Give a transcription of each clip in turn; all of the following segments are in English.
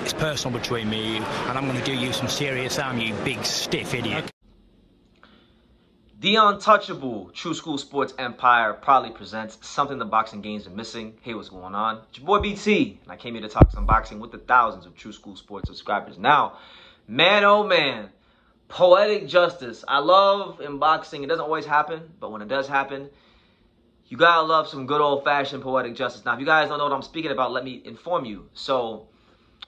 It's personal between me and you, and I'm going to do you some serious harm, you big stiff idiot. The untouchable True School Sports Empire proudly presents something the boxing games are missing. Hey, what's going on? It's your boy BT, and I came here to talk some boxing with the thousands of True School Sports subscribers. Now, man, oh man, poetic justice. I love in boxing, it doesn't always happen, but when it does happen, you gotta love some good old-fashioned poetic justice. Now, if you guys don't know what I'm speaking about, let me inform you. So,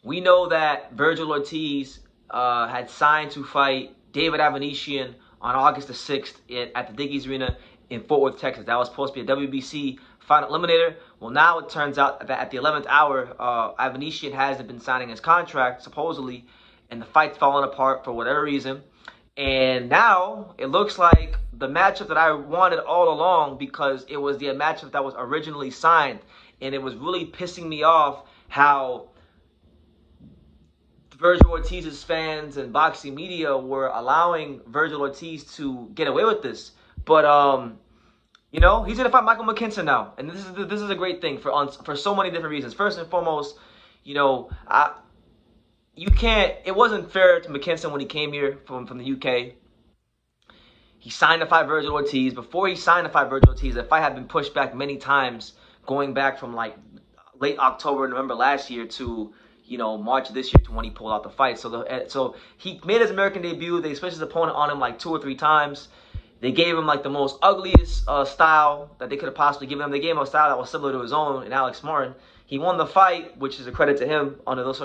we know that Vergil Ortiz had signed to fight David Avanesyan on August the 6th at the Dickies Arena in Fort Worth, Texas. That was supposed to be a WBC final eliminator. Well, now it turns out that at the 11th hour, Avanesyan hasn't been signing his contract, supposedly, and the fight's fallen apart for whatever reason. And now it looks like the matchup that I wanted all along, because it was the matchup that was originally signed, and it was really pissing me off how Vergil Ortiz's fans and boxing media were allowing Vergil Ortiz to get away with this. But you know, he's gonna fight Michael McKinson now, and this is a great thing for so many different reasons. First and foremost, you know, you can't. It wasn't fair to McKinson when he came here from the UK. He signed to fight Vergil Ortiz. Before he signed to fight Vergil Ortiz, the fight had been pushed back many times, going back from like late October, November last year to, you know, March of this year to when he pulled out the fight. So he made his American debut. They switched his opponent on him like 2 or 3 times. They gave him like the most ugliest style that they could have possibly given him. They gave him a style that was similar to his own in Alex Martin. He won the fight, which is a credit to him under those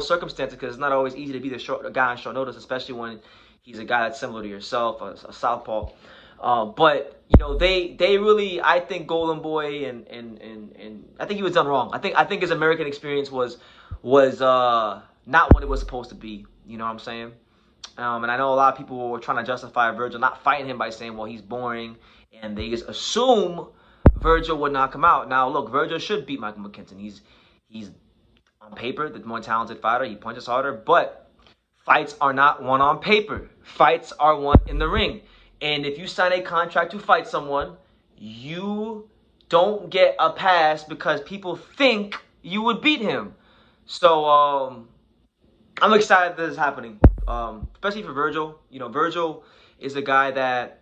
circumstances, because it's not always easy to be the guy on short notice, especially when he's a guy that's similar to yourself, a southpaw. But you know, they really, I think Golden Boy and I think he was done wrong. I think his American experience was not what it was supposed to be. You know what I'm saying? And I know a lot of people were trying to justify Vergil not fighting him by saying, well, he's boring, and they just assume Vergil would knock him out. Now, look, Vergil should beat Michael McKinson. He's on paper the more talented fighter. He punches harder, but fights are not won on paper. Fights are won in the ring. And if you sign a contract to fight someone, you don't get a pass because people think you would beat him. So I'm excited that this is happening, especially for Vergil. You know, Vergil is a guy that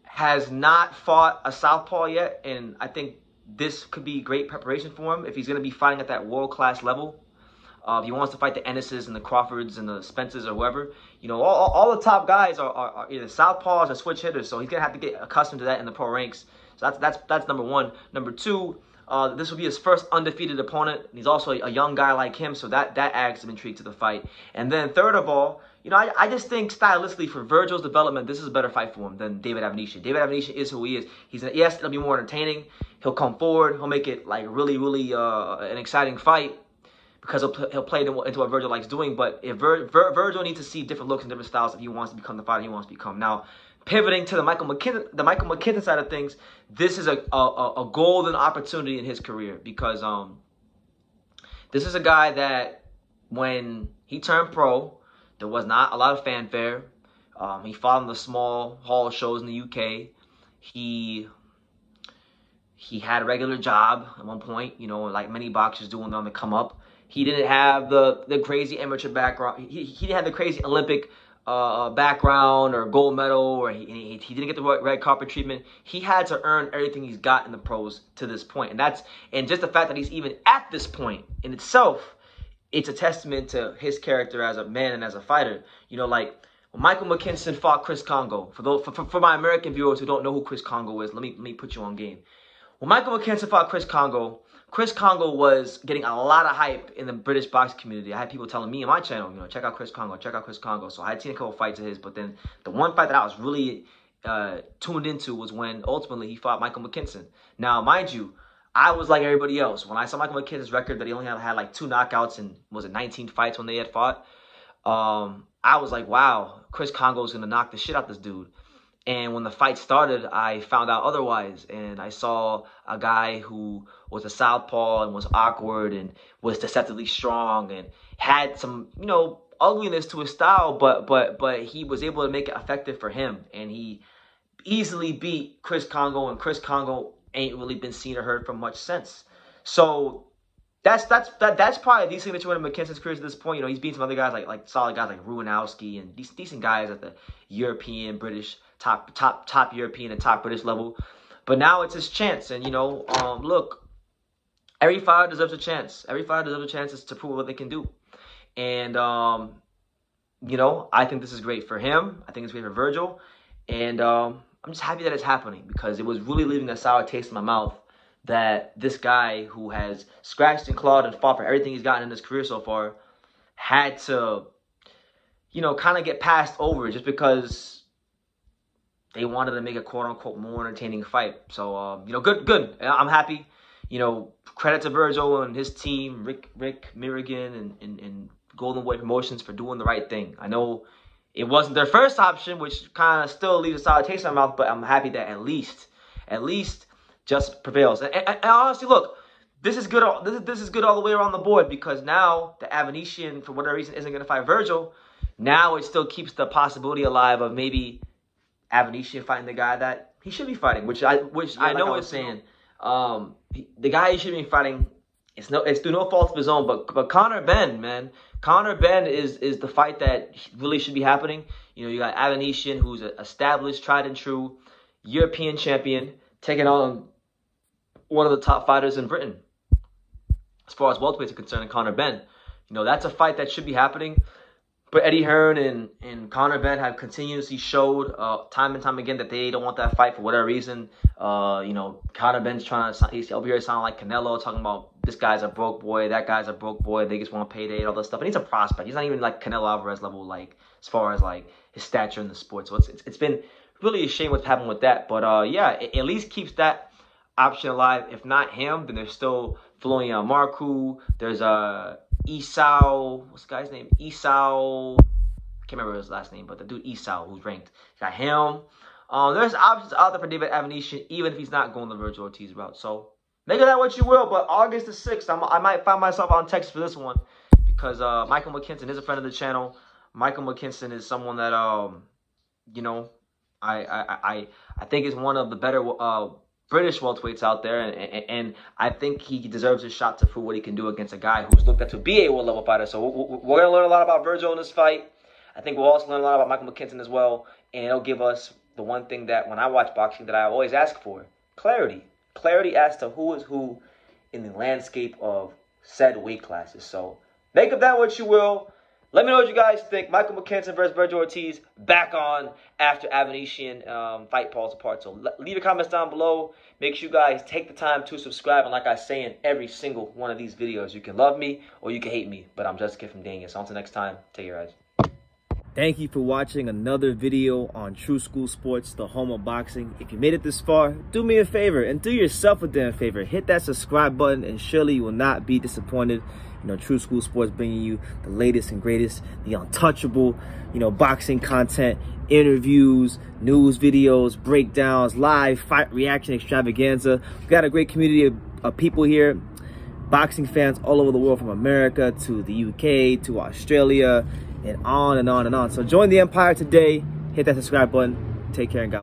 has not fought a southpaw yet, and I think this could be great preparation for him if he's going to be fighting at that world-class level. If he wants to fight the Ennises and the Crawfords and the Spencers or whoever, you know, all the top guys are either southpaws or switch hitters, so he's going to have to get accustomed to that in the pro ranks. So that's number one. Number two, this will be his first undefeated opponent. He's also a young guy like him, so that adds some intrigue to the fight. And then third of all, you know, I just think stylistically for Vergil's development, this is a better fight for him than David Avanesyan. David Avanesyan is who he is. Yes, it'll be more entertaining. He'll come forward. He'll make it like really an exciting fight, because he'll play into what Vergil likes doing. But if Vergil needs to see different looks and different styles if he wants to become the fighter he wants to become. Now, pivoting to the Michael McKinson side of things, this is a golden opportunity in his career, because this is a guy that when he turned pro, there was not a lot of fanfare. He fought in the small hall shows in the UK. He had a regular job at one point, you know, like many boxers do when they're on the come up. He didn't have the crazy amateur background. He didn't have the crazy Olympic background or gold medal, or he didn't get the red carpet treatment. He had to earn everything he's got in the pros to this point, and just the fact that he's even at this point in itself, it's a testament to his character as a man and as a fighter. You know, like when Michael McKinson fought Chris Congo. For my American viewers who don't know who Chris Congo is, let me put you on game. When Michael McKinson fought Chris Congo was getting a lot of hype in the British boxing community. I had people telling me on my channel, you know, check out Chris Congo, check out Chris Congo. So I had seen a couple fights of his, but then the one fight that I was really tuned into was when ultimately he fought Michael McKinson. Now, mind you, I was like everybody else. When I saw Michael McKinson's record that he only had like 2 knockouts and was it 19 fights when they had fought, I was like, wow, Chris Congo's gonna knock the shit out this dude. And when the fight started, I found out otherwise. And I saw a guy who was a southpaw and was awkward and was deceptively strong and had some, you know, ugliness to his style, but he was able to make it effective for him. And he easily beat Chris Congo, and Chris Congo ain't really been seen or heard from much since. So that's probably a decent signature win in McKinson's career at this point. You know, he's beaten some other guys like solid guys like Ruanowski and decent guys at the European, British, top European and top British level. But now it's his chance, and you know, look, every fighter deserves a chance. Every fighter deserves a chance to prove what they can do, and you know, I think this is great for him. I think it's great for Vergil, and I'm just happy that it's happening because it was really leaving a sour taste in my mouth that this guy who has scratched and clawed and fought for everything he's gotten in his career so far had to, you know, kind of get passed over just because they wanted to make a quote-unquote more entertaining fight. So, you know, good. I'm happy. You know, credit to Vergil and his team, Rick Milligan and Golden Boy Promotions for doing the right thing. I know it wasn't their first option, which kind of still leaves a sour taste in my mouth, but I'm happy that at least just prevails. And honestly, look, this is good. This is good all the way around the board because now the Avanesyan, for whatever reason, isn't going to fight Vergil. Now it still keeps the possibility alive of maybe Avanesyan fighting the guy that he should be fighting, which I know is saying the guy he should be fighting. It's through no fault of his own, but Conor Benn, man, Conor Benn is the fight that really should be happening. You know, you got Avanesyan, who's an established, tried and true European champion, taking on one of the top fighters in Britain as far as welterweights are concerned, and Conor Benn. You know, that's a fight that should be happening. But Eddie Hearn and Conor Benn have continuously showed time and time again that they don't want that fight for whatever reason. You know, Conor Benn's trying to, he's over here sounding like Canelo, talking about this guy's a broke boy, that guy's a broke boy, they just want payday and all this stuff. And he's a prospect. He's not even like Canelo Alvarez level, like, as far as like his stature in the sport. So it's been really a shame what's happened with that. But yeah, it at least keeps that option alive. If not him, then there's still Florian Marku. There's Esau, what's the guy's name? Esau, I can't remember his last name, but the dude Esau, who's ranked. Got him. There's options out there for David Avanesyan, even if he's not going the Vergil Ortiz route. So make of that what you will, but August the 6th, I might find myself on Texas for this one because Michael McKinson is a friend of the channel. Michael McKinson is someone that, you know, I think is one of the better British welterweights out there, and I think he deserves a shot to prove what he can do against a guy who's looked at to be a world level fighter. So we're going to learn a lot about Vergil in this fight. I think we'll also learn a lot about Michael McKinson as well, and it'll give us the one thing that when I watch boxing that I always ask for: clarity as to who is who in the landscape of said weight classes. So make of that what you will. Let me know what you guys think. Michael McKinson versus Vergil Ortiz back on after Avanesyan fight falls apart. So leave your comments down below. Make sure you guys take the time to subscribe. And like I say in every single one of these videos, you can love me or you can hate me. But I'm just a kid from Daniel. So until next time, take care, guys. Thank you for watching another video on True School Sports, the home of boxing. If you made it this far, do me a favor and do yourself a damn favor. Hit that subscribe button and surely you will not be disappointed. You know, True School Sports bringing you the latest and greatest, the untouchable, you know, boxing content, interviews, news videos, breakdowns, live fight reaction extravaganza. We've got a great community of people here, boxing fans all over the world, from America to the UK to Australia, and on and on and on. So join the empire today. Hit that subscribe button. Take care and God.